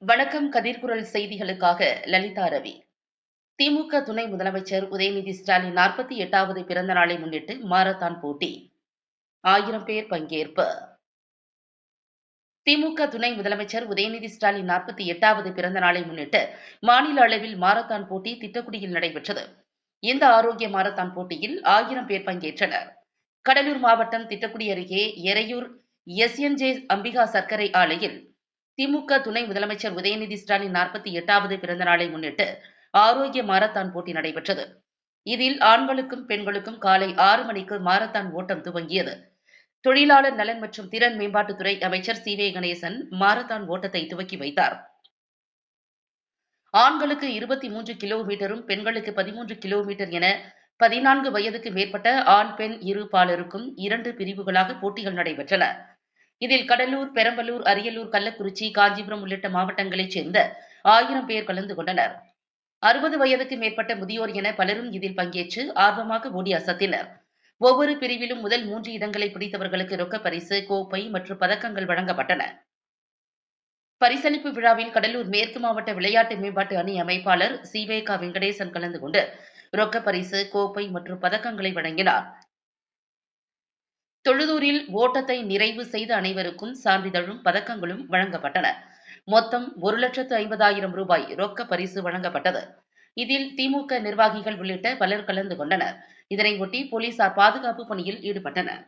வணக்கம். கதிர்குரல் செய்திகளுக்காக லலிதா ரவி. திமுக துணை முதலமைச்சர் உதயநிதி ஸ்டாலின் 48வது பிறந்த நாளை முன்னிட்டு மாரத்தான் போட்டி 1000 பேர் பங்கேற்பு. திமுக துணை முதலமைச்சர் உதயநிதி ஸ்டாலின் 48வது பிறந்த நாளை முன்னிட்டு மாநில அளவில் மாரத்தான் போட்டி திட்டக்குடியில் நடைபெற்றது. இந்த ஆரோக்கிய மாரத்தான் போட்டியில் 1000 பேர் பங்கேற்றனர். கடலூர் மாவட்டம் திட்டக்குடி அருகே எரையூர் SNJ அம்பிகா சர்க்கரை ஆலையில் திமுக துணை முதலமைச்சர் உதயநிதி ஸ்டாலின் 48வது பிறந்த நாளை முன்னிட்டு ஆரோக்கிய மாரத்தான் போட்டி நடைபெற்றது. இதில் ஆண்களுக்கும் பெண்களுக்கும் காலை 6 மணிக்கு மாரத்தான் ஓட்டம் துவங்கியது. தொழிலாளர் நலன் மற்றும் திறன் மேம்பாட்டுத்துறை அமைச்சர் சி. வே. கணேசன் மாரத்தான் ஓட்டத்தை துவக்கி வைத்தார். ஆண்களுக்கு 23 கிலோமீட்டரும் பெண்களுக்கு 13 கிலோமீட்டர் என 14 வயதுக்கு மேற்பட்ட ஆண் பெண் இரு பாலருக்கும் 2 பிரிவுகளாக போட்டிகள் நடைபெற்றன. இதில் கடலூர், பெரம்பலூர், அரியலூர், கள்ளக்குறிச்சி, காஞ்சிபுரம் உள்ளிட்ட மாவட்டங்களைச் சேர்ந்த 1000 பேர் கலந்து கொண்டனர். 60 வயதுக்கு மேற்பட்ட முதியோர் என பலரும் இதில் பங்கேற்று ஆர்வமாக ஓடி அசத்தினர். ஒவ்வொரு பிரிவிலும் முதல் 3 இடங்களை பிடித்தவர்களுக்கு ரொக்கப் பரிசு, கோப்பை மற்றும் பதக்கங்கள் வழங்கப்பட்டன. பரிசளிப்பு விழாவில் கடலூர் மேற்கு மாவட்ட விளையாட்டு மேம்பாட்டு அணி அமைப்பாளர் சி. வே. க. வெங்கடேசன் கலந்து கொண்டு ரொக்கப் பரிசு, கோப்பை மற்றும் பதக்கங்களை வழங்கினார். தொழுதூரில் ஓட்டத்தை நிறைவு செய்த அனைவருக்கும் சான்றிதழும் பதக்கங்களும் வழங்கப்பட்டன. மொத்தம் 1,50,000 ரூபாய் ரொக்க பரிசு வழங்கப்பட்டது. இதில் திமுக நிர்வாகிகள் உள்ளிட்ட பலர் கலந்து கொண்டனர். இதனையொட்டி போலீசார் பாதுகாப்பு பணியில் ஈடுபட்டனர்.